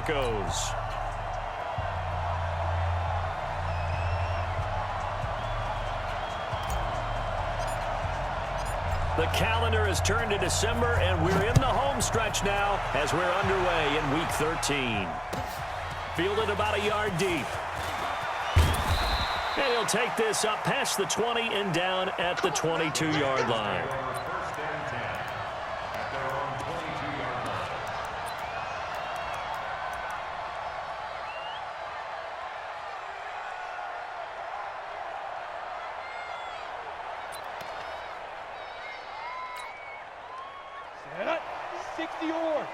Broncos. The calendar has turned to December, and we're in the home stretch now as we're underway in Week 13. Fielded about a yard deep. And he'll take this up past the 20 and down at the 22-yard line. Set. 60-yard.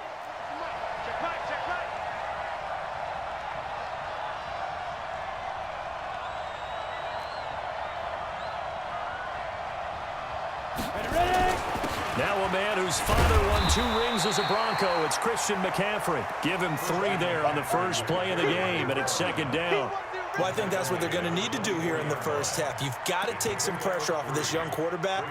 Check right, check right. Ready. Now a man whose father won 2 rings as a Bronco. It's Christian McCaffrey. Give him 3 there on the first play of the game, and it's second down. Well, I think that's what they're going to need to do here in the first half. You've got to take some pressure off of this young quarterback,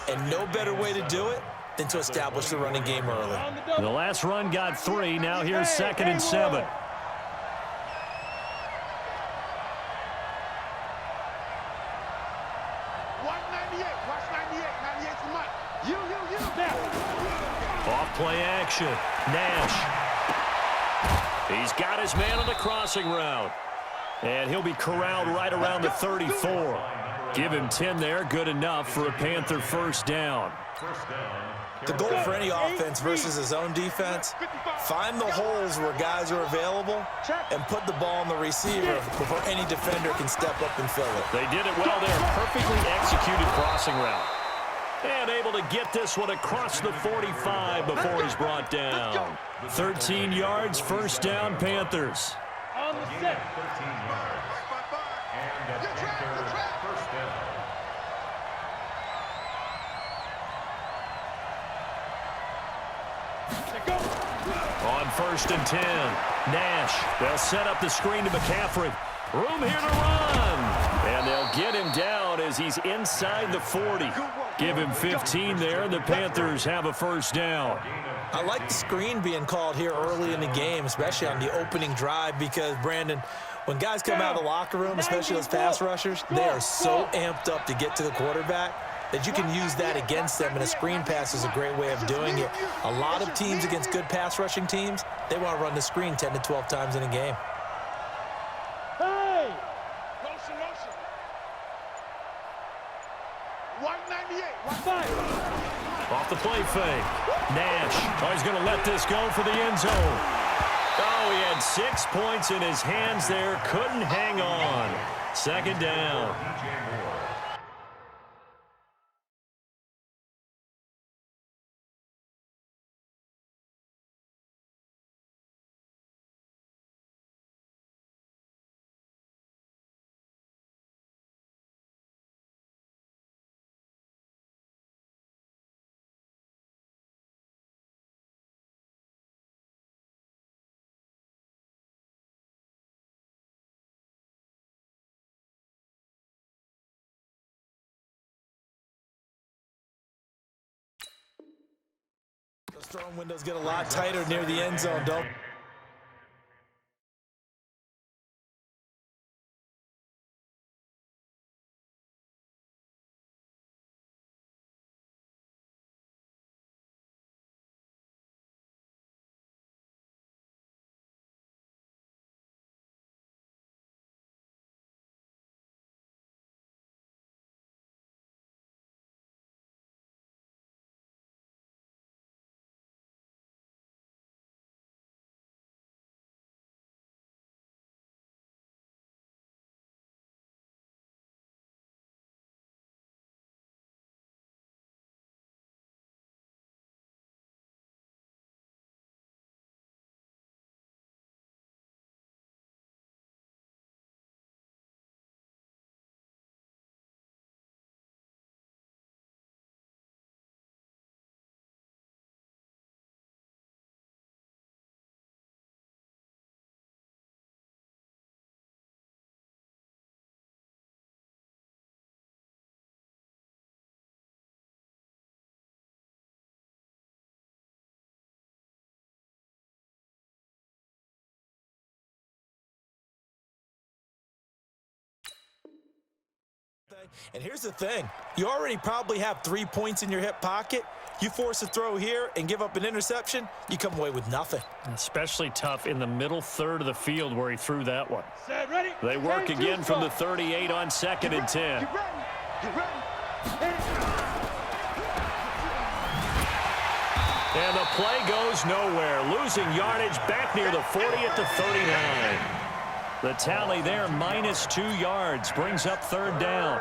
and no better way to do it than to establish the running game early. The last run got 3. Now here's 2nd and 7. Off play action. Nash. He's got his man on the crossing route. And he'll be corralled right around the 34. Give him 10 there. Good enough for a Panther first down. The goal for any offense versus his own defense, find the holes where guys are available and put the ball on the receiver before any defender can step up and fill it. They did it well there. Perfectly executed crossing route. And able to get this one across the 45 before he's brought down. 13 yards, first down, Panthers. On the set. 13 yards. And the Panthers first down. On 1st and 10, Nash. They'll set up the screen to McCaffrey. Room here to run. And they'll get him down as he's inside the 40. Give him 15 there, and the Panthers have a first down. I like the screen being called here early in the game, especially on the opening drive, because, Brandon, when guys come out of the locker room, especially those pass rushers, they are so amped up to get to the quarterback that you can use that against them, and a screen pass is a great way of doing it. A lot of teams against good pass rushing teams, they want to run the screen 10 to 12 times in a game. Hey! Motion, motion. 198. Off the play fake. Nash. Oh, he's going to let this go for the end zone. Oh, he had 6 points in his hands there. Couldn't hang on. Second down. Those throwing windows get a lot tighter near the end zone, don't And here's the thing. You already probably have 3 points in your hip pocket. You force a throw here and give up an interception, you come away with nothing. Especially tough in the middle third of the field where he threw that one. Set, ready. They work 10, again 2, from go. the 38 on 2nd and 10. You ready? You ready? And the play goes nowhere. Losing yardage back near the 40 at the 39. The tally there, -2 yards, brings up 3rd down.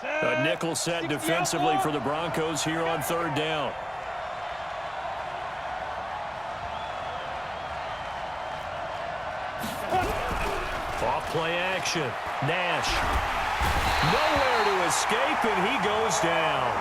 A nickel set defensively for the Broncos here on 3rd down. Off play action. Nash. Nowhere to escape, and he goes down.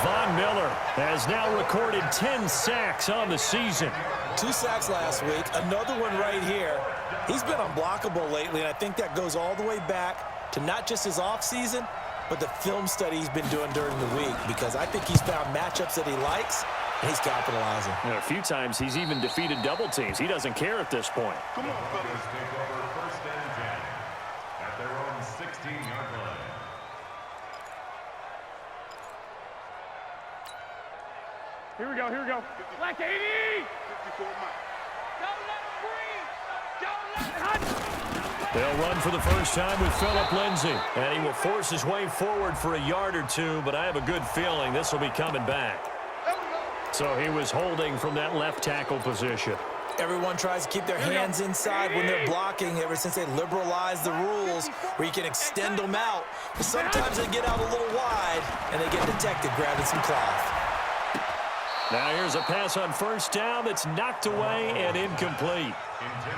Von Miller has now recorded 10 sacks on the season. 2 sacks last week, another one right here. He's been unblockable lately, and I think that goes all the way back to not just his offseason, but the film study he's been doing during the week, because I think he's found matchups that he likes, and he's capitalizing. And a few times he's even defeated double teams. He doesn't care at this point. Come on, fellas. Take over 1st and 10 at their own 16-yard line. Here we go, here we go. Black 80! 54 miles. Don't let him breathe! Don't let him hunt! They'll run for the first time with Phillip Lindsay. And he will force his way forward for a yard or two, but I have a good feeling this will be coming back. So he was holding from that left tackle position. Everyone tries to keep their hands inside when they're blocking ever since they liberalized the rules where you can extend them out. But sometimes they get out a little wide, and they get detected grabbing some cloth. Now here's a pass on 1st down that's knocked away and incomplete.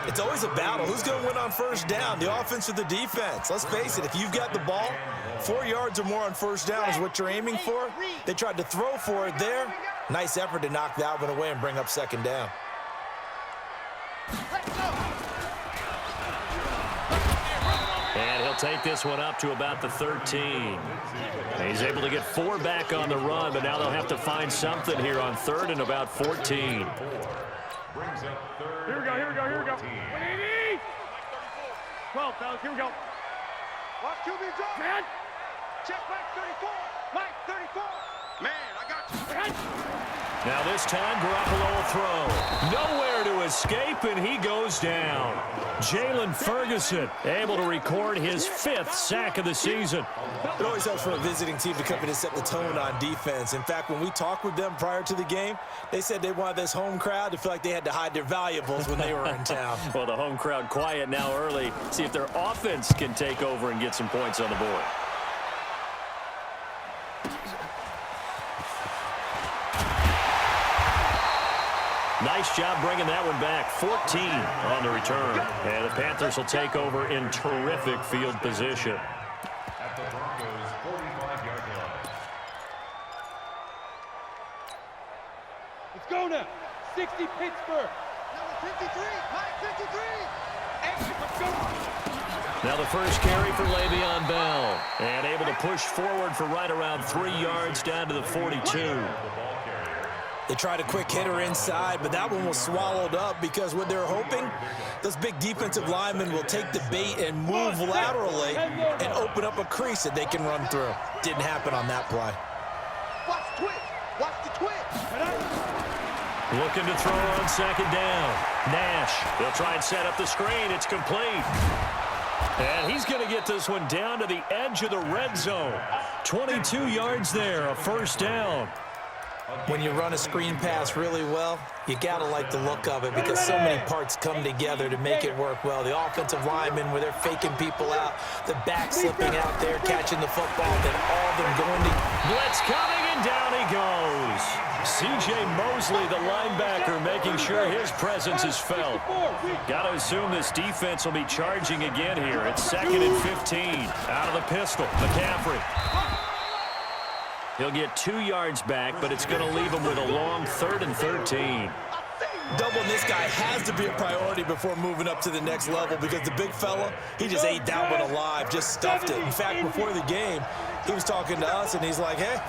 It's always a battle. Who's going to win on 1st down, the offense or the defense? Let's face it, if you've got the ball, 4 yards or more on 1st down is what you're aiming for. They tried to throw for it there. Nice effort to knock that one away and bring up 2nd down. And he'll take this one up to about the 13. He's able to get 4 back on the run, but now they'll have to find something here on 3rd and about 14. Here we go, here we go, here we go. 180! 12, fellas, here we go. Watch QB drop. Man! Check Mike 34. Mike 34. Man, I got you. Man! Now this time, Garoppolo will throw. Nowhere to escape, and he goes down. Jalen Ferguson able to record his 5th sack of the season. It always helps for a visiting team to come in and set the tone on defense. In fact, when we talked with them prior to the game, they said they wanted this home crowd to feel like they had to hide their valuables when they were in town. Well, the home crowd quiet now early. See if their offense can take over and get some points on the board. Nice job bringing that one back. 14 on the return. And the Panthers will take over in terrific field position. At the Broncos' 45-yard line. Let's go now. 60 Pittsburgh. Number 53. Mike 53. Let's go. Now the first carry for Le'Veon Bell. And able to push forward for right around 3 yards down to the 42. They tried a quick hitter inside, but that one was swallowed up because what they're hoping, those big defensive linemen will take the bait and move laterally and open up a crease that they can run through. Didn't happen on that play. Watch the twitch. Watch the twitch. Looking to throw on 2nd down. Nash, they'll try and set up the screen. It's complete. And he's going to get this one down to the edge of the red zone. 22 yards there, a 1st down. When you run a screen pass really well, you got to like the look of it because so many parts come together to make it work well. The offensive linemen where they're faking people out, the back slipping out there, catching the football, then all of them going to... Blitz coming, and down he goes. C.J. Mosley, the linebacker, making sure his presence is felt. Got to assume this defense will be charging again here. It's 2nd and 15. Out of the pistol, McCaffrey. He'll get 2 yards back, but it's going to leave him with a long 3rd and 13. Doubling this guy has to be a priority before moving up to the next level because the big fella, he just ate that one alive, just stuffed it. In fact, before the game, he was talking to us, and he's like, hey,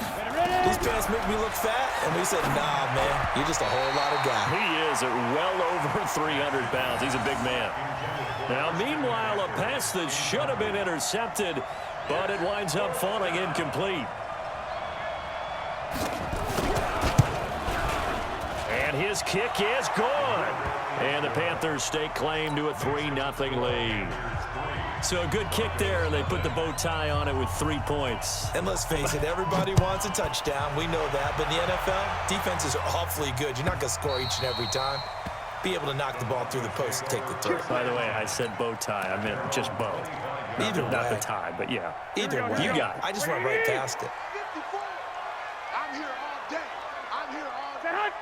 these pants make me look fat. And we said, nah, man, you're just a whole lot of guy. He is at well over 300 pounds. He's a big man. Now, meanwhile, a pass that should have been intercepted, but it winds up falling incomplete. And his kick is good. And the Panthers stake claim to a 3-0 lead. So a good kick there, and they put the bow tie on it with 3 points. And let's face it, everybody wants a touchdown. We know that. But in the NFL, defenses are awfully good. You're not going to score each and every time. Be able to knock the ball through the post and take the turn. By the way, I said bow tie. I meant just bow. Either way. Not the tie, but yeah. Either way. You got it. I just went right past it. 54. I'm here all day. I'm here all day.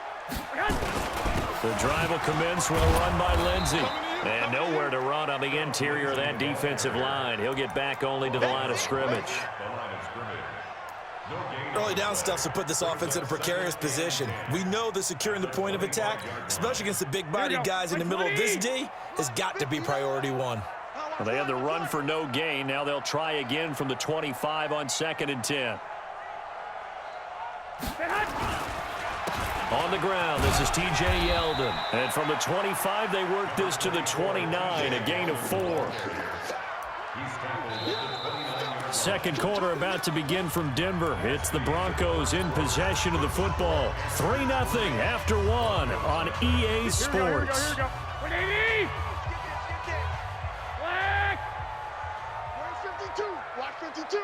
The drive will commence with a run by Lindsey. And nowhere to run on the interior of that defensive line. He'll get back only to the line of scrimmage. Early down stuff to put this offense in a precarious position. We know that securing the point of attack, especially against the big-bodied guys in the middle of this D, has got to be priority one. Well, they had the run for no gain. Now they'll try again from the 25 on 2nd and 10. On the ground, this is T.J. Yeldon. And from the 25, they work this to the 29, a gain of 4. Second quarter about to begin from Denver. It's the Broncos in possession of the football. 3-0 after 1 on EA Sports. Here we go. 180. Black. Where's 52? Watch 52.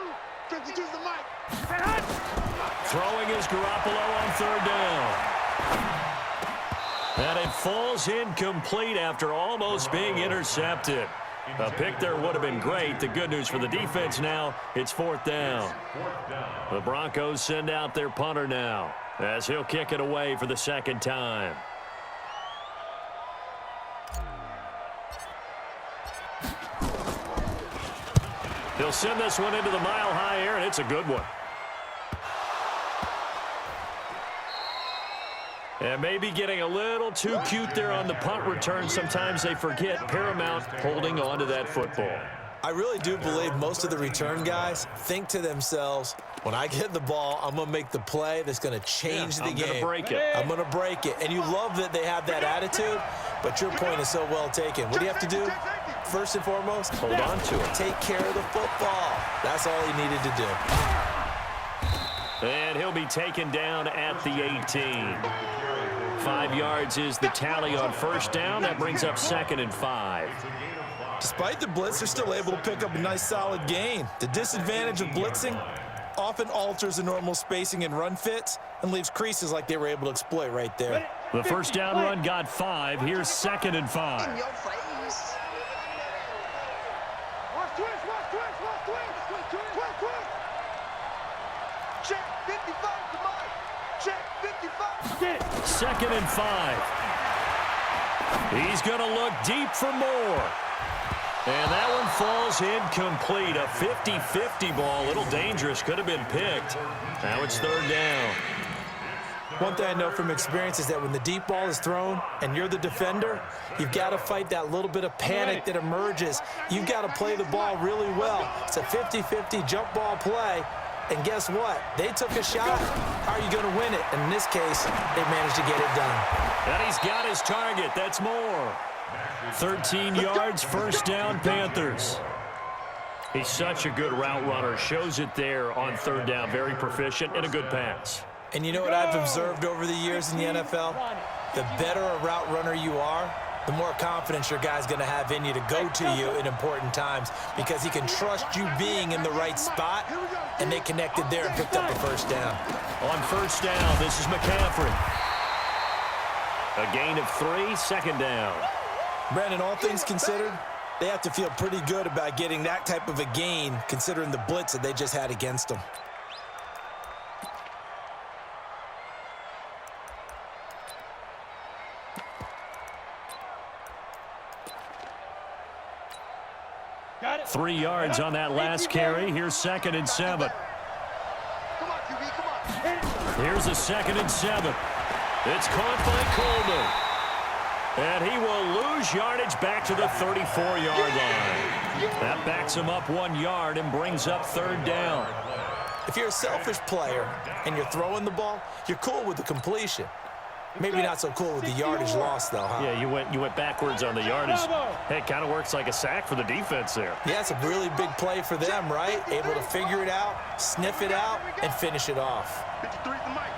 52's the mic. Throwing is Garoppolo on 3rd down. And it falls incomplete after almost being intercepted. A pick there would have been great. The good news for the defense now, it's 4th down. The Broncos send out their punter now as he'll kick it away for the 2nd time. He'll send this one into the mile-high air, and it's a good one. And maybe getting a little too cute there on the punt return. Sometimes they forget paramount holding on to that football. I really do believe most of the return guys think to themselves, when I get the ball, I'm going to make the play that's going to change the game. I'm going to break it. I'm going to break it. And you love that they have that attitude, but your point is so well taken. What do you have to do? First and foremost, hold on to it. Take care of the football. That's all he needed to do. And he'll be taken down at the 18. 5 yards is the tally on 1st down. That brings up 2nd and 5. Despite the blitz, they're still able to pick up a nice solid gain. The disadvantage of blitzing often alters the normal spacing and run fits and leaves creases like they were able to exploit right there. The 1st down run got 5. Here's 2nd and 5. In your face. Watch twist. Check 55, come on. Check 55. 2nd and 5. He's going to look deep for more. And that one falls incomplete. A 50-50 ball. A little dangerous. Could have been picked. Now it's 3rd down. One thing I know from experience is that when the deep ball is thrown and you're the defender, you've got to fight that little bit of panic that emerges. You've got to play the ball really well. It's a 50-50 jump ball play. And guess what? They took a shot. How are you going to win it? And in this case, they managed to get it done. And he's got his target. That's more. 13 yards, 1st down, Panthers. He's such a good route runner. Shows it there on 3rd down. Very proficient and a good pass. And you know what I've observed over the years in the NFL? The better a route runner you are, the more confidence your guy's going to have in you to go to you in important times because he can trust you being in the right spot, and they connected there and picked up the 1st down. On 1st down, this is McCaffrey. A gain of 3, 2nd down. Brandon, all things considered, they have to feel pretty good about getting that type of a gain considering the blitz that they just had against them. Got it. 3 yards on that last carry. Here's 2nd and 7. Come on, QB, come on. Here's a 2nd and 7. It's caught by Coleman. And he will lose yardage back to the 34-yard line. That backs him up 1 yard and brings up 3rd down. If you're a selfish player and you're throwing the ball, you're cool with the completion. Maybe not so cool with the yardage loss, though, huh? Yeah, you went backwards on the yardage. Hey, it kind of works like a sack for the defense there. Yeah, it's a really big play for them, right? Able to figure it out, sniff it out, and finish it off. 53 is the mic.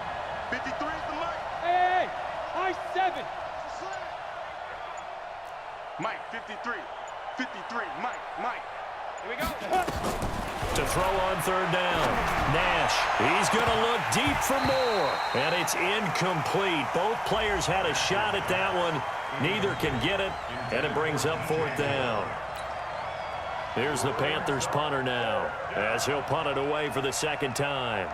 53 is the mic. Hey, high 7. Mike, 53. 53, Mike. Here we go. To throw on third down. Nash, he's going to look deep for more. And it's incomplete. Both players had a shot at that one. Neither can get it, and it brings up fourth down. Here's the Panthers punter now, as he'll punt it away for the second time.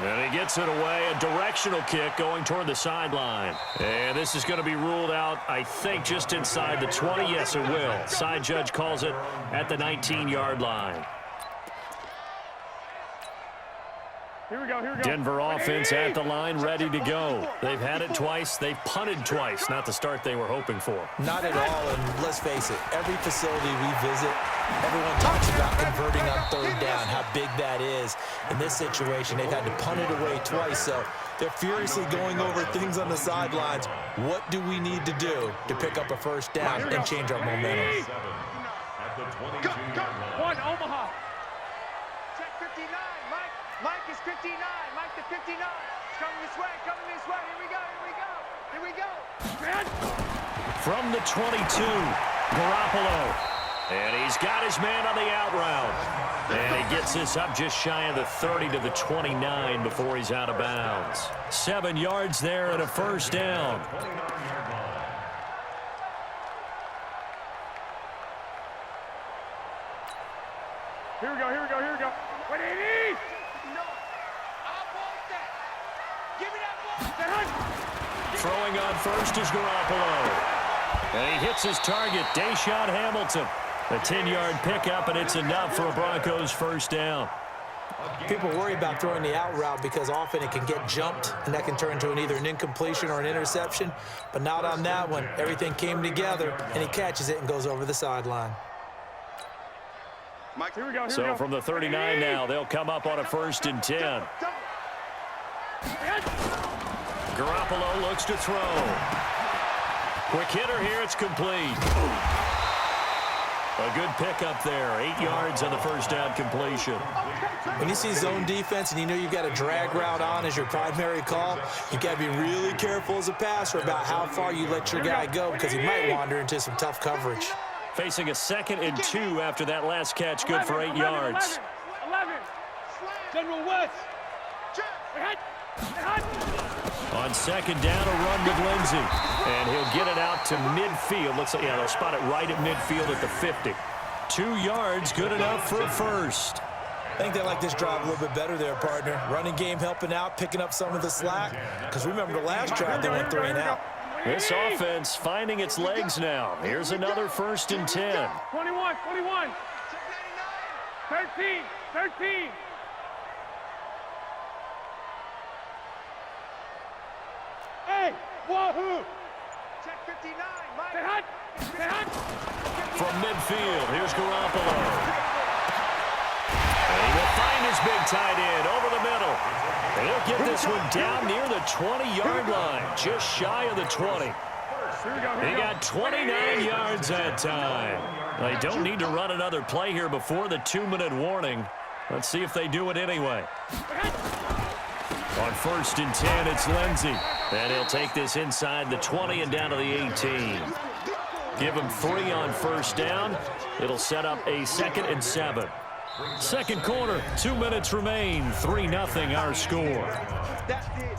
And he gets it away, a directional kick going toward the sideline. And this is going to be ruled out, I think, just inside the 20. Yes, it will. Side judge calls it at the 19-yard line. Here we go. Denver offense at the line, ready to go. They've had it twice. They've punted twice. Not the start they were hoping for. Not at all, and let's face it, every facility we visit, everyone talks about converting on third down, how big that is. In this situation, they've had to punt it away twice, so they're furiously going over things on the sidelines. What do we need to do to pick up a first down and change our momentum? Go. One, Omaha. Check 59, Mike. Mike is 59. Mike to 59. It's coming this way. Here we go. From the 22, Garoppolo. And he's got his man on the out route. And he gets this up just shy of the 30 to the 29 before he's out of bounds. 7 yards there and a first down. Here we go. Wait, 80. Throwing on first is Garoppolo. And he hits his target, Deshaun Hamilton. A 10-yard pickup, and it's enough for a Broncos first down. People worry about throwing the out route because often it can get jumped, and that can turn into either an incompletion or an interception. But not on that one. Everything came together, and he catches it and goes over the sideline. Mike, here we go. So from the 39 now, they'll come up on a 1st and 10. Garoppolo looks to throw. Quick hitter here, it's complete. A good pickup there, 8 yards on the first down completion. When you see zone defense and you know you've got a drag route on as your primary call, you've got to be really careful as a passer about how far you let your guy go because he might wander into some tough coverage. Facing a 2nd and 2 after that last catch, good for 8 yards. 11. General West. On 2nd down, a run with Lindsey. And he'll get it out to midfield. Looks like, yeah, they'll spot it right at midfield at the 50. 2 yards, good enough for a first. I think they like this drive a little bit better there, partner. Running game helping out, picking up some of the slack. Because remember the last drive, they went 3 and out. This offense finding its legs now. Here's another 1st and 10. 21. 13. Hey, wahoo! Check 59, Mike. From midfield, here's Garoppolo. And he will find his big tight end over the middle. And he'll get this one down near the 20-yard line, just shy of the 20. He got 29 yards that time. They don't need to run another play here before the 2-minute warning. Let's see if they do it anyway. On 1st and 10, it's Lindsey. And he'll take this inside the 20 and down to the 18. Give him 3 on 1st down. It'll set up a 2nd and 7. Second quarter, 2 minutes remain. 3-0 our score. That's it.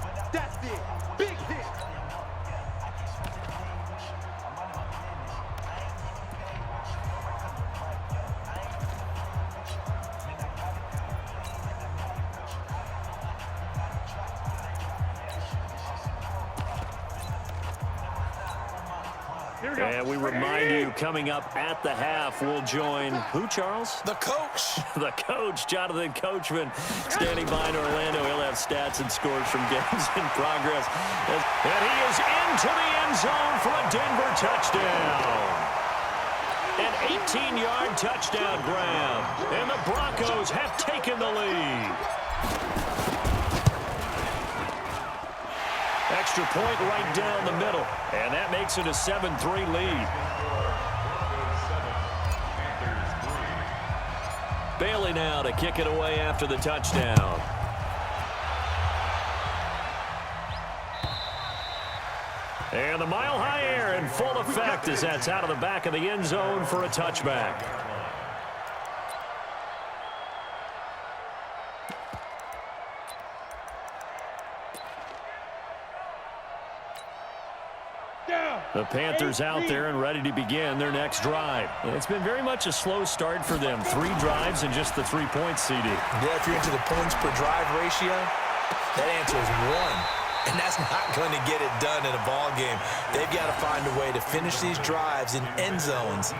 Big hit. And we remind you, coming up at the half, we'll join who, Charles? The coach. The coach, Jonathan Coachman, standing by in Orlando. He'll have stats and scores from games in progress. And he is into the end zone for a Denver touchdown. An 18-yard touchdown grab. And the Broncos have taken the lead. Extra point right down the middle. And that makes it a 7-3 lead. Bailey now to kick it away after the touchdown. And the mile-high air in full effect as that's out of the back of the end zone for a touchback. The Panthers out there and ready to begin their next drive. And it's been very much a slow start for them. 3 drives and just the 3 points, CD. Yeah, if you're into the points per drive ratio, that answer is 1. And that's not going to get it done in a ball game. They've got to find a way to finish these drives in end zones,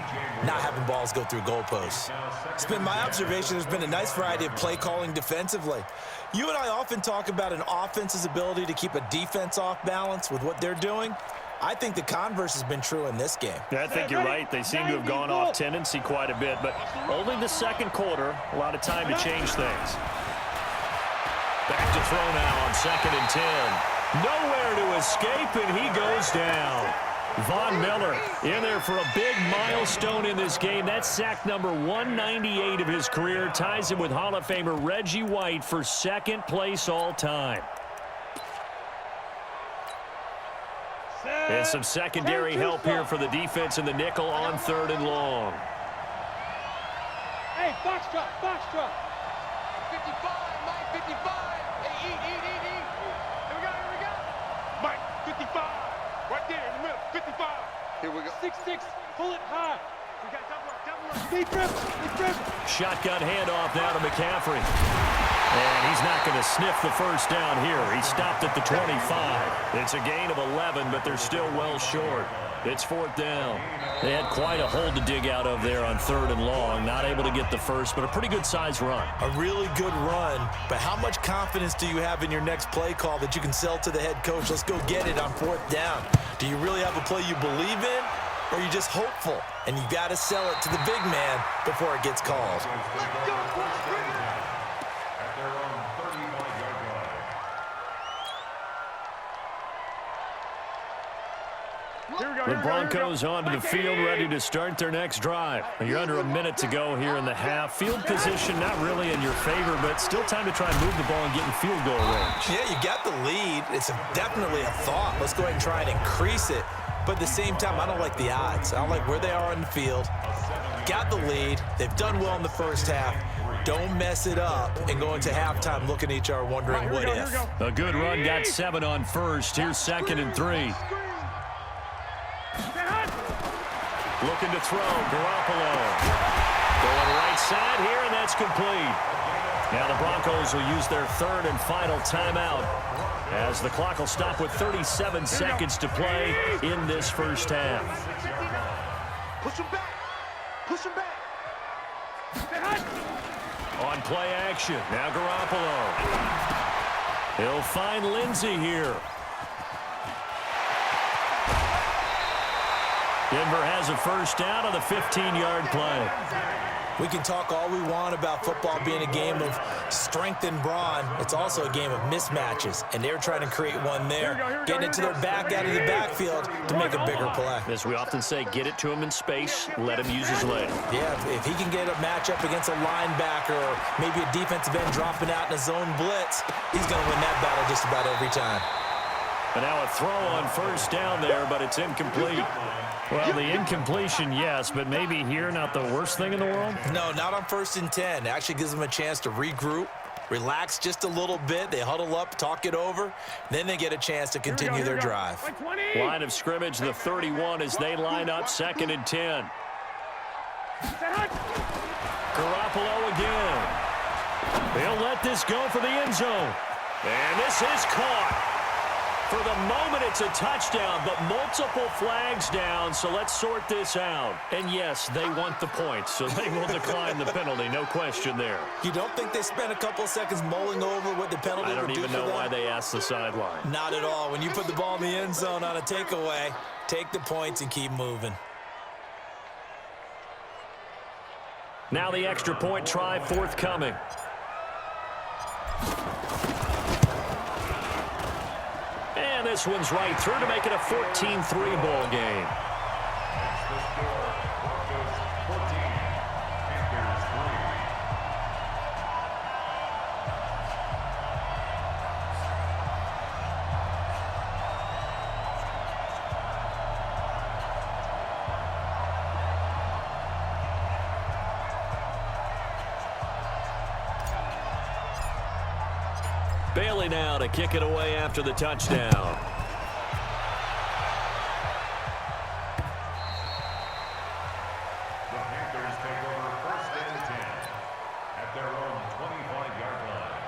not having balls go through goalposts. It's been my observation there's been a nice variety of play calling defensively. You and I often talk about an offense's ability to keep a defense off balance with what they're doing. I think the converse has been true in this game. Yeah, I think you're right. They seem to have gone off tendency quite a bit, but only the second quarter, a lot of time to change things. Back to throw now on 2nd and 10. Nowhere to escape, and he goes down. Von Miller in there for a big milestone in this game. That's sack number 198 of his career. Ties him with Hall of Famer Reggie White for 2nd place all time. And some secondary help here for the defense in the nickel on 3rd and long. Hey, box truck, box truck. 55, Mike, 55. Hey, eat. Here we go. Mike, 55. Right there in the middle, 55. Here we go. 6-6, pull it high. We got double up. Deep grip. Shotgun handoff now to McCaffrey. And he's not going to sniff the first down here. He stopped at the 25. It's a gain of 11, but they're still well short. It's 4th down. They had quite a hole to dig out of there on 3rd and long. Not able to get the first, but a pretty good-sized run. A really good run, but how much confidence do you have in your next play call that you can sell to the head coach? Let's go get it on 4th down. Do you really have a play you believe in, or are you just hopeful? And you got to sell it to the big man before it gets called. The Broncos onto the field, ready to start their next drive. You're under a minute to go here in the half. Field position not really in your favor, but still time to try and move the ball and get in field goal range. Yeah, you got the lead. It's definitely a thought. Let's go ahead and try and increase it. But at the same time, I don't like the odds. I don't like where they are on the field. Got the lead. They've done well in the first half. Don't mess it up and go into halftime looking at each other wondering what if. A good run, got 7 on first. Here's 2nd and 3. Looking to throw, Garoppolo. Going right side here, and that's complete. Now the Broncos will use their 3rd and final timeout as the clock will stop with 37 seconds to play in this first half. Push him back. On play action, now Garoppolo. He'll find Lindsey here. Denver has a first down on the 15-yard play. We can talk all we want about football being a game of strength and brawn. It's also a game of mismatches, and they're trying to create one there, getting it to their back out of the backfield to make a bigger play. As we often say, get it to him in space, let him use his leg. Yeah, if he can get a matchup against a linebacker or maybe a defensive end dropping out in a zone blitz, he's going to win that battle just about every time. And now a throw on first down there, but it's incomplete. Well, the incompletion, yes, but maybe here not the worst thing in the world? No, not on 1st and 10. It actually gives them a chance to regroup, relax just a little bit. They huddle up, talk it over. Then they get a chance to continue their drive. Line of scrimmage, the 31 as they line up 2nd and 10. Garoppolo again. They'll let this go for the end zone. And this is caught. For the moment, it's a touchdown, but multiple flags down, so let's sort this out. And yes, they want the points, so they will decline the penalty, no question there. You don't think they spent a couple of seconds mulling over what the penalty would do for them? I don't even know why they asked the sideline. Not at all. When you put the ball in the end zone on a takeaway, take the points and keep moving. Now the extra point try forthcoming. this one's right through to make it a 14-3 ball game. That's the score. Broncos 14, Panthers 3. Bailey now to kick it away after the touchdown. The Panthers take over first and 10 at their own 25-yard line.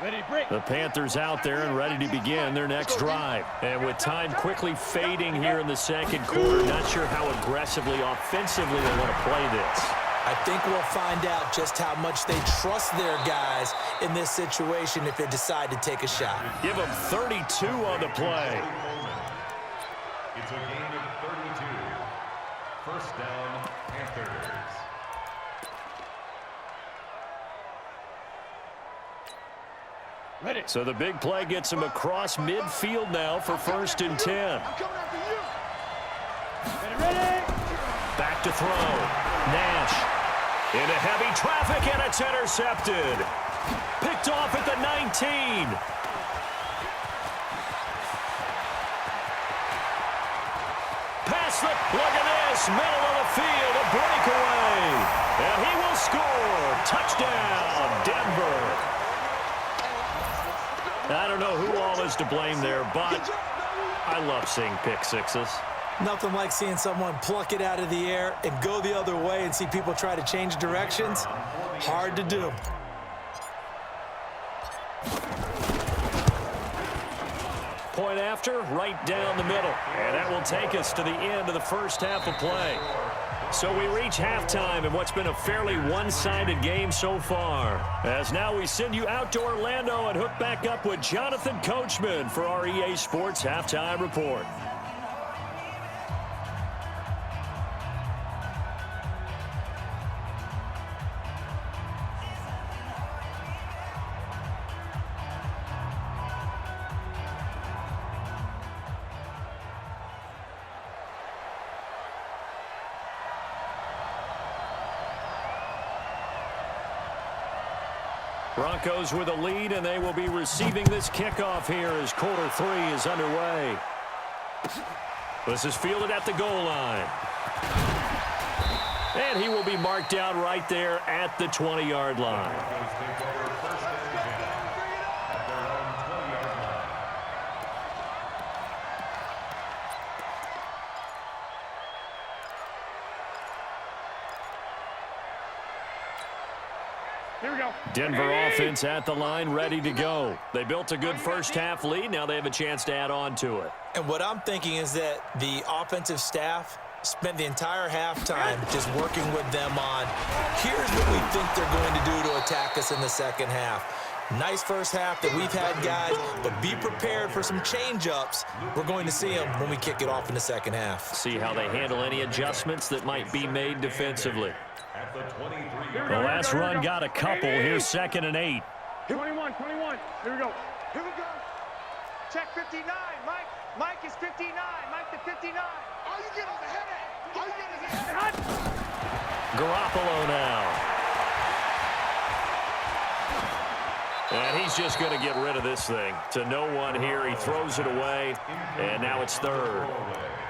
Ready, break. The Panthers out there and ready to begin their next drive. And with time quickly fading here in the second quarter, not sure how aggressively, offensively they want to play this. I think we'll find out just how much they trust their guys in this situation if they decide to take a shot. Give them 32 on the play. It's a gain of 32. First down, Panthers. Ready. So the big play gets him across midfield now for first and 10. I'm coming after you. Ready. Back to throw. Nash into heavy traffic, and it's intercepted. Picked off at the 19. Pass the, look at this, middle of the field, a breakaway. And he will score. Touchdown, Denver. I don't know who all is to blame there, but I love seeing pick sixes. Nothing like seeing someone pluck it out of the air and go the other way and see people try to change directions. Hard to do. Point after, right down the middle. And that will take us to the end of the first half of play. So we reach halftime in what's been a fairly one-sided game so far. As now we send you out to Orlando and hook back up with Jonathan Coachman for our EA Sports Halftime Report. Broncos with a lead, and they will be receiving this kickoff here as quarter 3 is underway. This is fielded at the goal line. And he will be marked out right there at the 20-yard line. Here we go. Denver offense at the line, ready to go. They built a good first half lead. Now they have a chance to add on to it. And what I'm thinking is that the offensive staff spent the entire halftime just working with them on, here's what we think they're going to do to attack us in the second half. Nice first half that we've had, guys, but be prepared for some change-ups. We're going to see them when we kick it off in the second half. See how they handle any adjustments that might be made defensively. The last run got a couple. Here's 2nd and 8. 21. Here we go. Here we go. Check 59. Mike is 59. Mike the 59. All you get is a headache. All you get is a headache. Garoppolo now. And he's just going to get rid of this thing. To no one here. He throws it away, and now it's 3rd.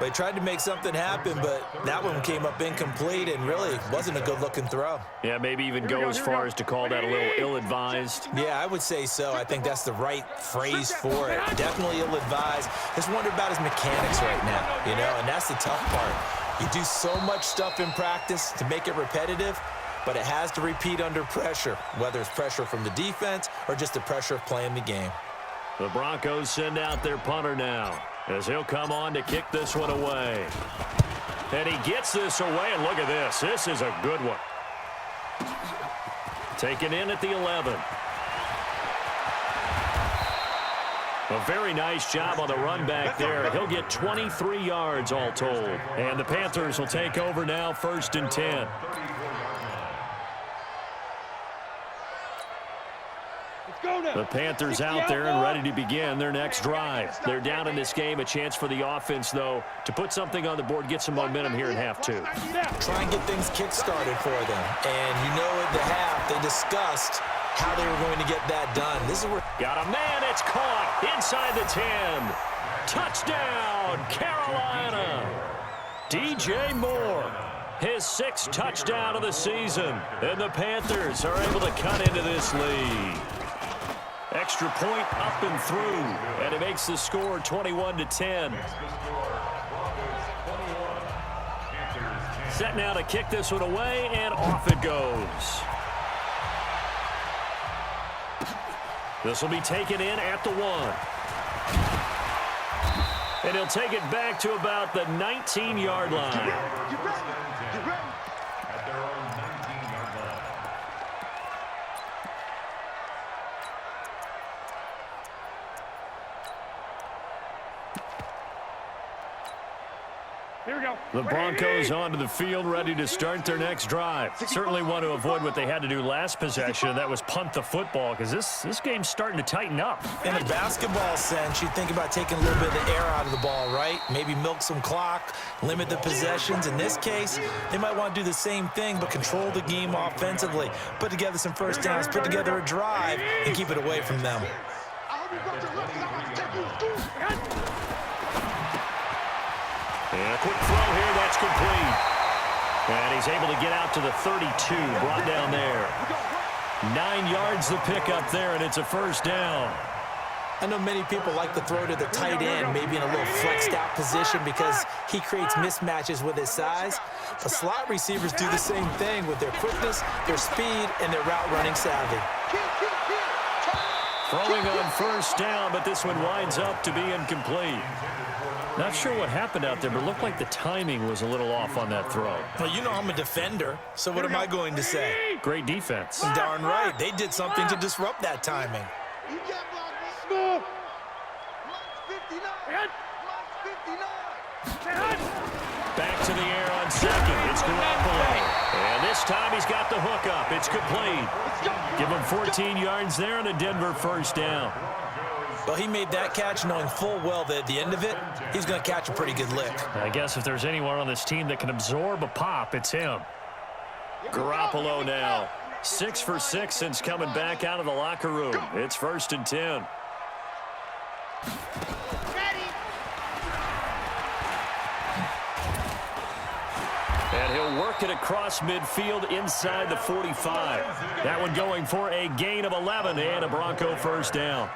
They tried to make something happen, but that one came up incomplete and really wasn't a good-looking throw. Yeah, maybe even go as far as to call that a little ill-advised. Yeah, I would say so. I think that's the right phrase for it. Definitely ill-advised. Just wonder about his mechanics right now, you know, and that's the tough part. You do so much stuff in practice to make it repetitive, but it has to repeat under pressure, whether it's pressure from the defense or just the pressure of playing the game. The Broncos send out their punter now, as he'll come on to kick this one away. And he gets this away, and look at this. This is a good one. Taken in at the 11. A very nice job on the run back there. He'll get 23 yards all told. And the Panthers will take over now, 1st and 10. The Panthers out there and ready to begin their next drive. They're down in this game. A chance for the offense, though, to put something on the board, get some momentum here in half 2. Try and get things kick-started for them. And you know at the half, they discussed how they were going to get that done. This is where... Got a man. It's caught inside the 10. Touchdown, Carolina. DJ Moore, his 6th touchdown of the season. And the Panthers are able to cut into this lead. Extra point up and through, and it makes the score 21-10. Set now to kick this one away, and off it goes. This will be taken in at the 1. And he'll take it back to about the 19-yard line. The Broncos onto the field, ready to start their next drive. Certainly want to avoid what they had to do last possession, and that was punt the football, because this game's starting to tighten up. In a basketball sense, you think about taking a little bit of the air out of the ball, right? Maybe milk some clock, limit the possessions. In this case, they might want to do the same thing, but control the game offensively. Put together some first downs, put together a drive, and keep it away from them. And a quick throw here, that's complete. And he's able to get out to the 32, brought down there. 9 yards the pickup there, and it's a first down. I know many people like to throw to the tight end, maybe in a little flexed out position because he creates mismatches with his size. But slot receivers do the same thing with their quickness, their speed, and their route running savvy. Throwing on first down, but this one winds up to be incomplete. Not sure what happened out there, but it looked like the timing was a little off on that throw. Well, you know I'm a defender, so what am I going to say? Great defense. Darn right. They did something to disrupt that timing. Back to the air on 2nd. It's Garoppolo. And this time he's got the hook up. It's complete. Give him 14 yards there and a Denver first down. Well, he made that catch knowing full well that at the end of it, he's going to catch a pretty good lick. I guess if there's anyone on this team that can absorb a pop, it's him. Garoppolo now. 6 for 6 since coming back out of the locker room. It's 1st and 10. And he'll work it across midfield inside the 45. That one going for a gain of 11 and a Bronco first down.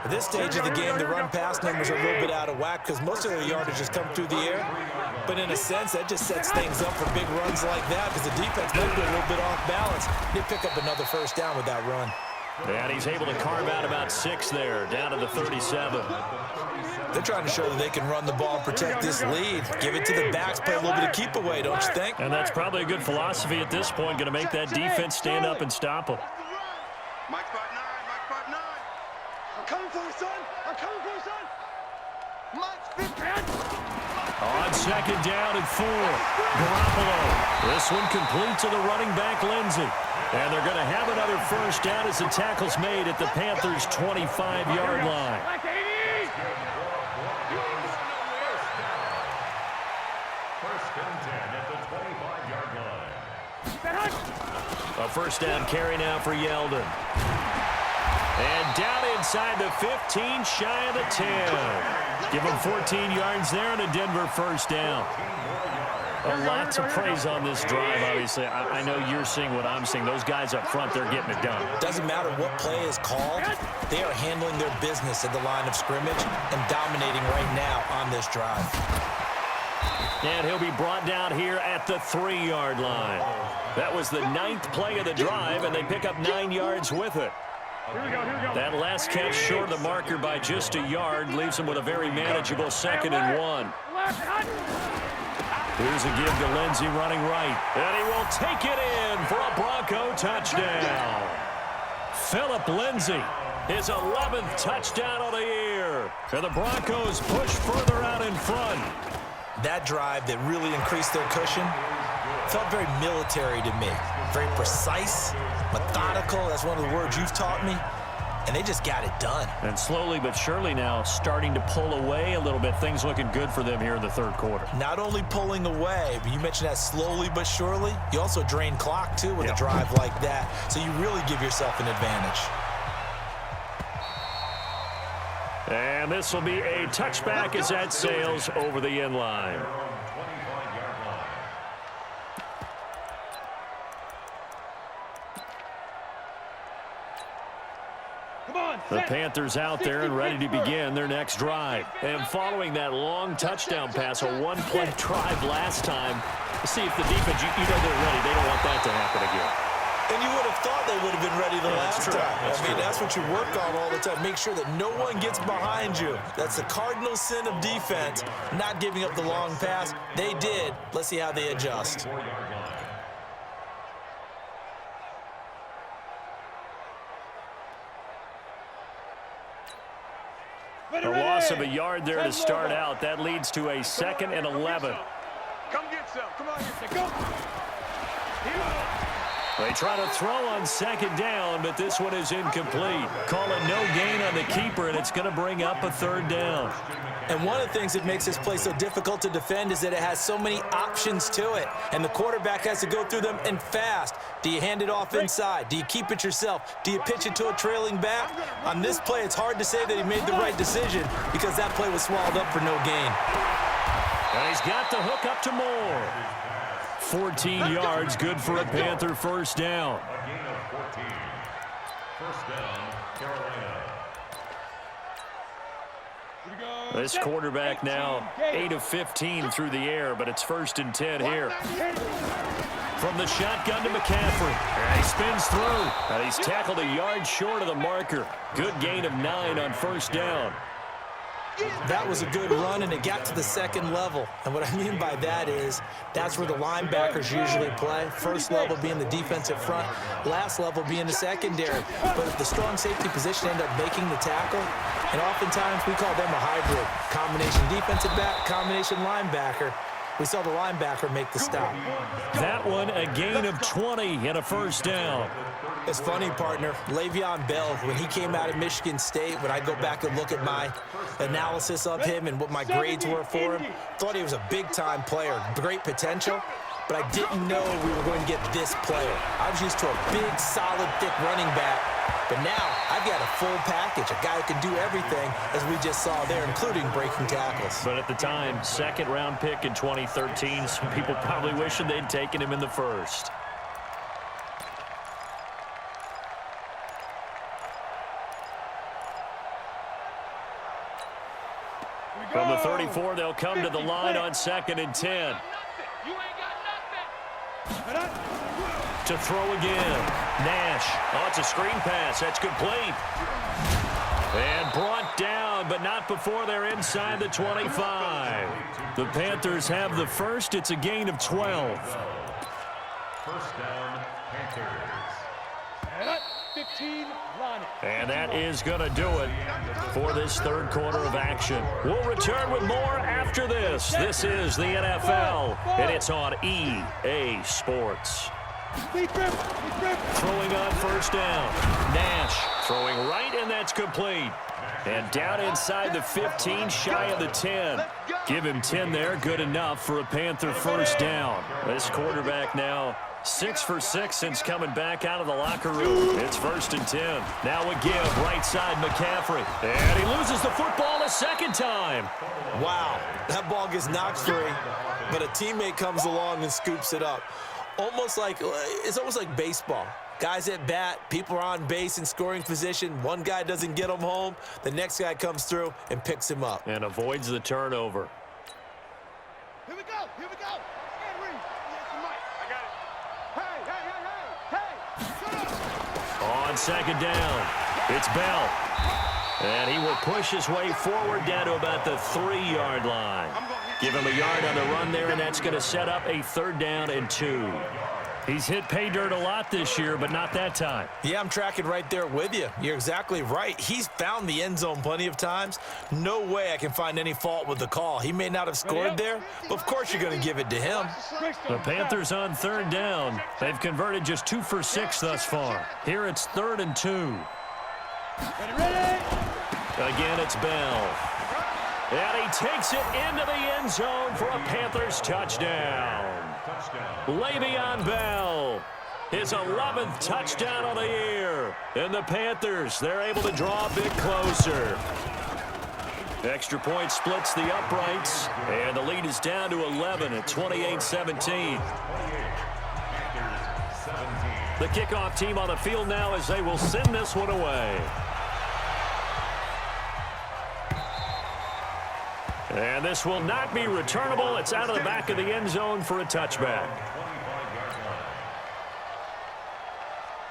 At this stage of the game, the run-pass numbers are a little bit out of whack because most of their yardage has come through the air. But in a sense, that just sets things up for big runs like that because the defense might be a little bit off balance. They pick up another first down with that run. And he's able to carve out about 6 there, down to the 37. They're trying to show that they can run the ball and protect this lead. Give it to the backs, play a little bit of keep away, don't you think? And that's probably a good philosophy at this point, going to make that defense stand up and stop them. Mike 5'9", Mike 5'9". I'm coming for you, son. I'm coming for you, son. Mike 15. On 2nd down and 4. Garoppolo. This one complete to the running back, Lindsey. And they're going to have another first down as the tackle's made at the Panthers' 25-yard line. A first down carry now for Yeldon. And down inside the 15, shy of the 10. Give him 14 yards there and a Denver first down. A lot to praise on this drive, obviously. I know you're seeing what I'm seeing. Those guys up front, they're getting it done. Doesn't matter what play is called. They are handling their business at the line of scrimmage and dominating right now on this drive. And he'll be brought down here at the 3-yard line. That was the 9th play of the drive, and they pick up 9 yards with it. That last catch short of the marker by just a yard leaves him with a very manageable 2nd and 1. Here's a give to Lindsey running right. And he will take it in for a Bronco touchdown. Phillip Lindsey. His 11th touchdown of the year. And the Broncos push further out in front. That drive that really increased their cushion felt very military to me. Very precise, methodical. That's one of the words you've taught me. And they just got it done. And slowly but surely now starting to pull away a little bit. Things looking good for them here in the third quarter. Not only pulling away, but you mentioned that slowly but surely. You also drain clock, too, with a drive like that. So you really give yourself an advantage. And this will be a touchback as that sails over the end line. The Panthers out there and ready to begin their next drive. And following that long touchdown pass, a one-play drive last time, see if the defense, you know they're ready. They don't want that to happen again. And you would have thought they would have been ready the last time. I mean, that's what you work on all the time. Make sure that no one gets behind you. That's the cardinal sin of defense, not giving up the long pass. They did. Let's see how they adjust. A loss of a yard there to start out. That leads to a 2nd and 11. Come get some. Come on, go. They try to throw on 2nd down, but this one is incomplete. Call it no gain on the keeper, and it's going to bring up a 3rd down. And one of the things that makes this play so difficult to defend is that it has so many options to it, and the quarterback has to go through them and fast. Do you hand it off inside? Do you keep it yourself? Do you pitch it to a trailing back? On this play, it's hard to say that he made the right decision because that play was swallowed up for no gain. And he's got the hook up to Moore. 14 yards, good for a Panther 1st down. A gain of 14. 1st down, Carolina. This quarterback now 8 of 15 through the air, but it's 1st and 10 here. From the shotgun to McCaffrey. And he spins through. And he's tackled a yard short of the marker. Good gain of 9 on 1st down. That was a good run, and it got to the 2nd level. And what I mean by that is that's where the linebackers usually play. First level being the defensive front, last level being the secondary. But if the strong safety position ended up making the tackle, and oftentimes we call them a hybrid. Combination defensive back, combination linebacker. We saw the linebacker make the stop. That one a gain of 20 and a 1st down. It's funny, partner. Le'Veon Bell, when he came out of Michigan State, when I go back and look at my analysis of him and what my grades were for him, thought he was a big-time player, great potential, but I didn't know we were going to get this player. I was used to a big, solid, thick running back, but now I've got a full package, a guy who can do everything, as we just saw there, including breaking tackles. But at the time, 2nd-round pick in 2013, some people probably wishing they'd taken him in the 1st. From the 34, they'll come to the line on 2nd and 10. You ain't got nothing. To throw again. Nash. Oh, it's a screen pass. That's complete. And brought down, but not before they're inside the 25. The Panthers have the 1st. It's a gain of 12. 1st down, Panthers. 15, line it. And that is going to do it for this 3rd quarter of action. We'll return with more after this. This is the NFL, and it's on EA Sports. Throwing on 1st down. Nash throwing right, and that's complete. And down inside the 15, shy of the 10. Give him 10 there, good enough for a Panther 1st down. This quarterback now 6 for 6 since coming back out of the locker room. It's 1st and 10. Now a give, right side McCaffrey. And he loses the football a 2nd time. Wow, that ball gets knocked free, but a teammate comes along and scoops it up. It's almost like baseball. Guys at bat, people are on base in scoring position. One guy doesn't get him home. The next guy comes through and picks him up. And avoids the turnover. Here we go. Here we go. On 2nd down, it's Bell. And he will push his way forward down to about the 3-yard line. Give him a yard on the run there, and that's going to set up a 3rd down and 2. He's hit pay dirt a lot this year, but not that time. Yeah, I'm tracking right there with you. You're exactly right. He's found the end zone plenty of times. No way I can find any fault with the call. He may not have scored there, but of course you're going to give it to him. The Panthers on third down. They've converted just 2 for 6 thus far. Here it's 3rd and 2. Again, it's Bell. And he takes it into the end zone for a Panthers touchdown. Le'Veon Bell, his 11th touchdown of the year. And the Panthers, they're able to draw a bit closer. Extra point splits the uprights, and the lead is down to 11 at 28-17. The kickoff team on the field now as they will send this one away. And this will not be returnable. It's out of the back of the end zone for a touchback.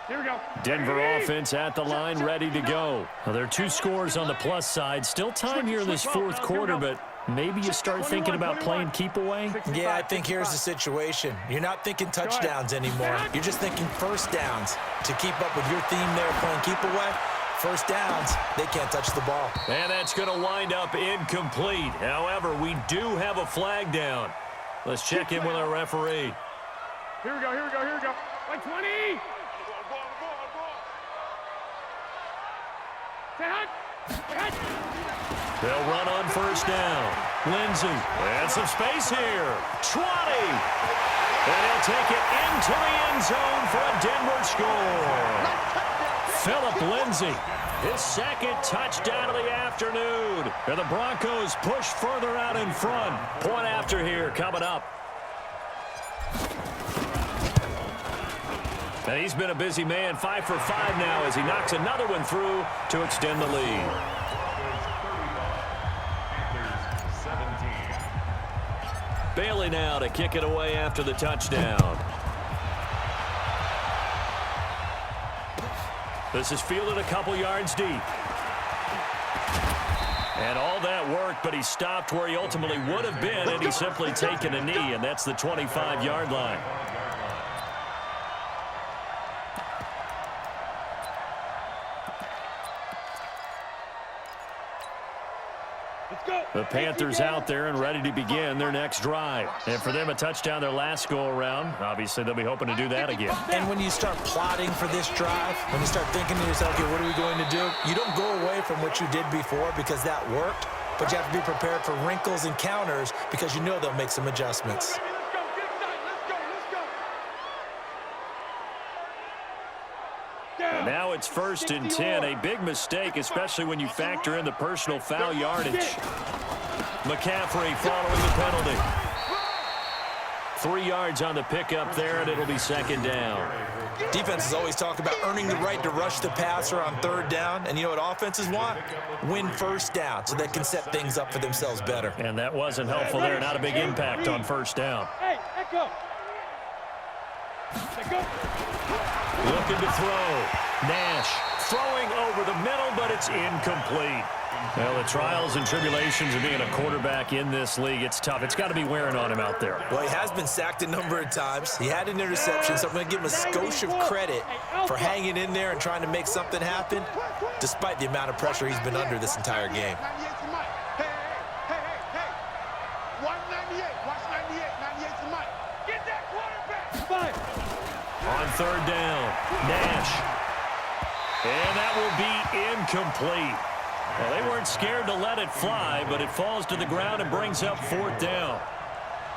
Here we go. Denver offense at the line, ready to go. Well, there are 2 scores on the plus side. Still time here in this 4th quarter, but maybe you start thinking about playing keep away? Yeah, I think here's the situation. You're not thinking touchdowns anymore. You're just thinking first downs. To keep up with your theme there, playing keep away, first downs, they can't touch the ball. And that's going to wind up incomplete. However, we do have a flag down. Let's check in with our referee. Here we go, here we go, here we go. Like 20. They'll run on first down. Lindsey, and some space here. 20. And he'll take it into the end zone for a Denver score. Phillip Lindsey, his 2nd touchdown of the afternoon. And the Broncos push further out in front. Point after here coming up. And he's been a busy man, 5 for 5 now as he knocks another one through to extend the lead. Bailey now to kick it away after the touchdown. This is fielded a couple yards deep. And all that worked, but he stopped where he ultimately would have been, and he's simply taken a knee, and that's the 25-yard line. The Panthers out there and ready to begin their next drive. And for them, a touchdown their last go-around. Obviously, they'll be hoping to do that again. And when you start plotting for this drive, when you start thinking to yourself, okay, what are we going to do? You don't go away from what you did before because that worked, but you have to be prepared for wrinkles and counters because you know they'll make some adjustments. And now it's 1st and 10, a big mistake, especially when you factor in the personal foul yardage. McCaffrey following the penalty. 3 yards on the pickup there, and it'll be 2nd down. Defenses always talk about earning the right to rush the passer on 3rd down, and you know what offenses want? Win first down so they can set things up for themselves better. And that wasn't helpful there, not a big impact on 1st down. Hey, echo. Looking to throw. Nash throwing over the middle, but it's incomplete. Well, the trials and tribulations of being a quarterback in this league, it's tough. It's got to be wearing on him out there. Well, he has been sacked a number of times. He had an interception, so I'm going to give him a skosh of credit for hanging in there and trying to make something happen, despite the amount of pressure he's been under this entire game. Hey. 198. Watch 98. 98's the mic. Get that quarterback. 5. On 3rd down, Nash. And that will be incomplete. Well, they weren't scared to let it fly, but it falls to the ground and brings up 4th down.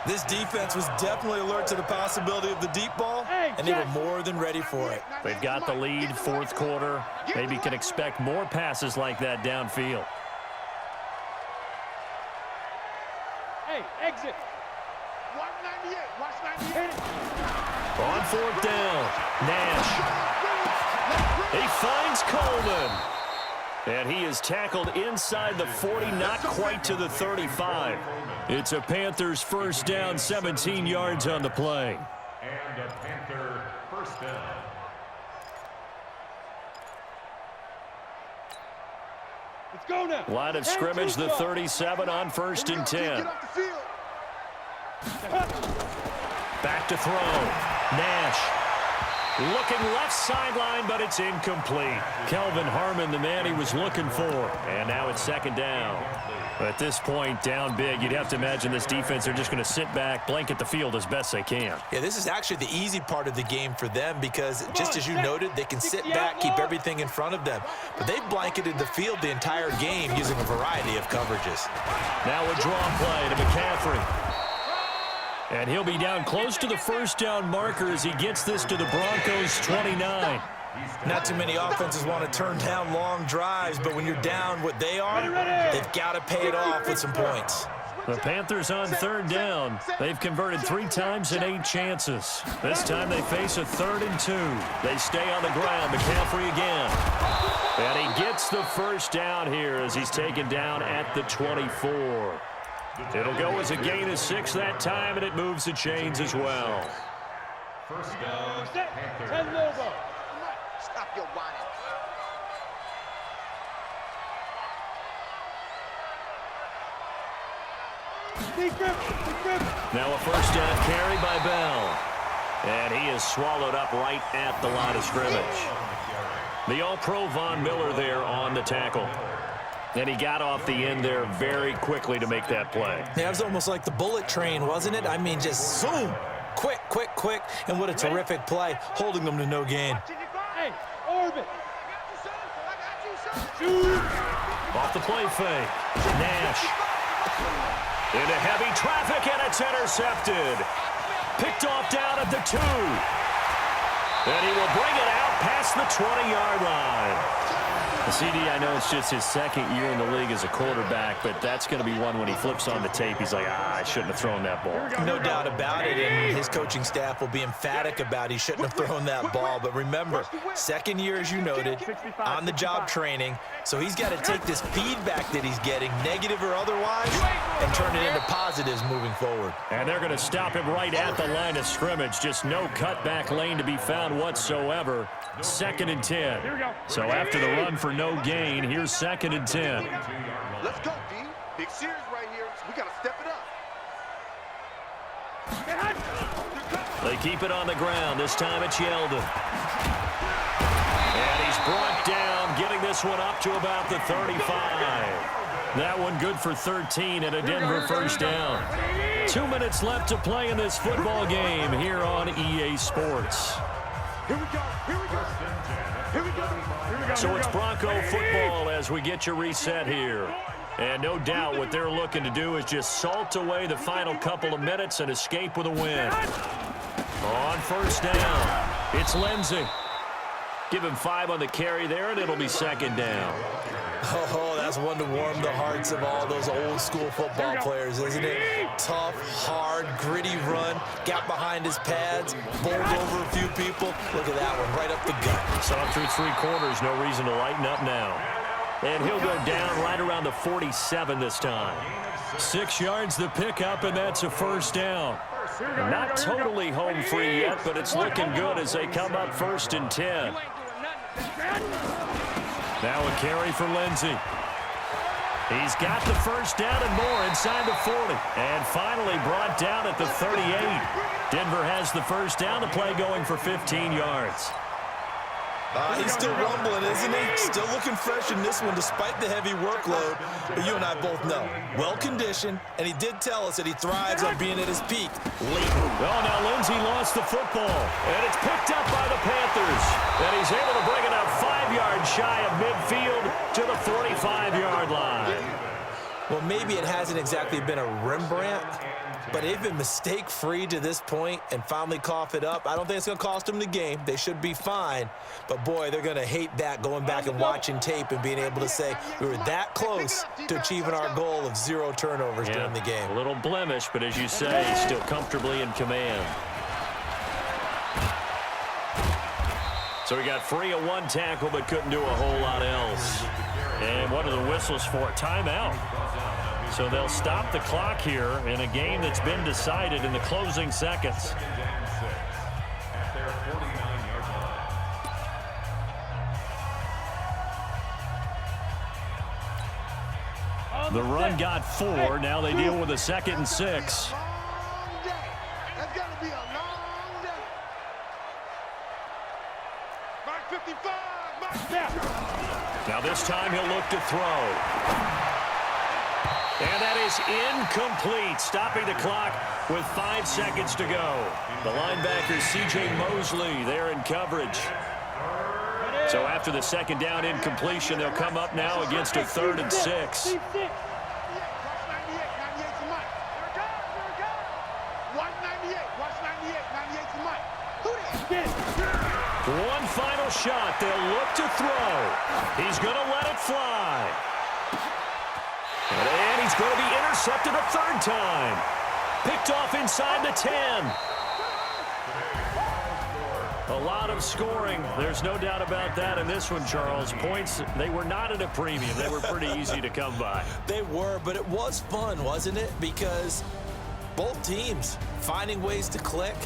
This defense was definitely alert to the possibility of the deep ball, and they were more than ready for it. They've got the lead, 4th quarter. Maybe can expect more passes like that downfield. Hey, exit. 198. Watch 98. On 4th down, Nash. He finds Coleman. And he is tackled inside the 40, not quite to the 35. It's a Panthers first down, 17 yards on the play. And a Panther first down. Let's go now. Line of scrimmage, the 37 on 1st and 10. Back to throw. Nash. Looking left sideline, but it's incomplete. Kelvin Harmon, the man he was looking for. And now it's second down. At this point, down big, you'd have to imagine this defense are just going to sit back, blanket the field as best they can. Yeah, this is actually the easy part of the game for them because, just as you noted, they can sit back, keep everything in front of them. But they've blanketed the field the entire game using a variety of coverages. Now a draw play to McCaffrey. And he'll be down close to the first down marker as he gets this to the Broncos' 29. Not too many offenses want to turn down long drives, but when you're down what they are, they've got to pay it off with some points. The Panthers on third down. They've converted 3 times in 8 chances. This time they face a 3rd and 2. They stay on the ground. McCaffrey again. And he gets the first down here as he's taken down at the 24. It'll go as a gain of 6 that time, and it moves the chains as well. First down, Panthers. Stop your whining. Now a first down carry by Bell. And he is swallowed up right at the line of scrimmage. The All-Pro Von Miller there on the tackle. And he got off the end there very quickly to make that play. Yeah, it was almost like the bullet train, wasn't it? I mean, just zoom. Quick, quick, quick. And what a terrific play, holding them to no gain. Hey, Orbit. Off the play fake. Nash. Into heavy traffic, and it's intercepted. Picked off down at the 2. And he will bring it out past the 20-yard line. CD, I know it's just his second year in the league as a quarterback, but that's going to be one when he flips on the tape. He's like, I shouldn't have thrown that ball. No doubt about it, and his coaching staff will be emphatic about he shouldn't have thrown that ball. But remember, second year, as you noted, on-the-job training, so he's got to take this feedback that he's getting, negative or otherwise, and turn it into positives moving forward. And they're going to stop him right at the line of scrimmage. Just no cutback lane to be found whatsoever. 2nd and 10. So after the run for no gain, here's 2nd and 10. Let's go, D. Big series right here. We got to step it up. They keep it on the ground. This time it's Yeldon. And he's brought down, getting this one up to about the 35. That one good for 13 and a Denver first down. 2 minutes left to play in this football game here on EA Sports. Here we go. Here we go. Here we go. Here we go. So it's Bronco football as we get you reset here. And no doubt what they're looking to do is just salt away the final couple of minutes and escape with a win. On first down, it's Lindsey. Give him 5 on the carry there, and it'll be 2nd down. Oh, that's one to warm the hearts of all those old-school football players, isn't it? Tough, hard, gritty run, got behind his pads, bowled over a few people. Look at that one, right up the gut. Saw through 3 quarters, no reason to lighten up now. And he'll go down right around the 47 this time. 6 yards the pickup, and that's a first down. Not totally home free yet, but it's looking good as they come up 1st and 10. Now a carry for Lindsey. He's got the first down and more inside the 40. And finally brought down at the 38. Denver has the first down. The play going for 15 yards. He's still rumbling, isn't he? Still looking fresh in this one despite the heavy workload. But you and I both know, well-conditioned, and he did tell us that he thrives on being at his peak late. Well, now Lindsey lost the football, and it's picked up by the Panthers. And he's able to bring it up 5 yards shy of midfield to the 45-yard line. Well, maybe it hasn't exactly been a Rembrandt, but they've been mistake-free to this point and finally cough it up. I don't think it's going to cost them the game. They should be fine. But, boy, they're going to hate that going back and watching tape and being able to say we were that close to achieving our goal of 0 turnovers during the game. A little blemish, but as you say, still comfortably in command. So he got free of 1 tackle but couldn't do a whole lot else. And what are the whistles for? Timeout. So they'll stop the clock here in a game that's been decided in the closing seconds. The run got 4. Now they deal with a 2nd and 6. That's got to be a long day. 55. Now this time he'll look to throw. And that is incomplete, stopping the clock with 5 seconds to go. The linebacker, C.J. Mosley, there in coverage. So after the second down incompletion, they'll come up now against a 3rd and 6. One final shot. They'll look to throw. He's going to let it fly. And he's going to be intercepted a 3rd time. Picked off inside the 10. A lot of scoring. There's no doubt about that in this one, Charles. Points, they were not at a premium. They were pretty easy to come by. They were, but it was fun, wasn't it? Because both teams finding ways to click.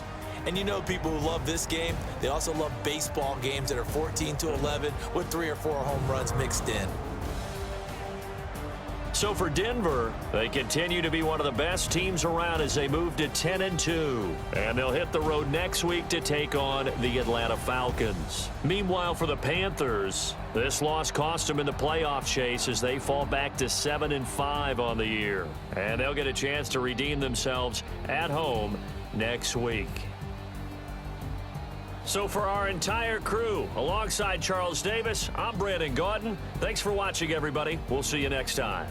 And you know people who love this game, they also love baseball games that are 14-11 with 3 or 4 home runs mixed in. So for Denver, they continue to be one of the best teams around as they move to 10-2. And they'll hit the road next week to take on the Atlanta Falcons. Meanwhile, for the Panthers, this loss cost them in the playoff chase as they fall back to 7-5 on the year. And they'll get a chance to redeem themselves at home next week. So for our entire crew, alongside Charles Davis, I'm Brandon Gaudin. Thanks for watching, everybody. We'll see you next time.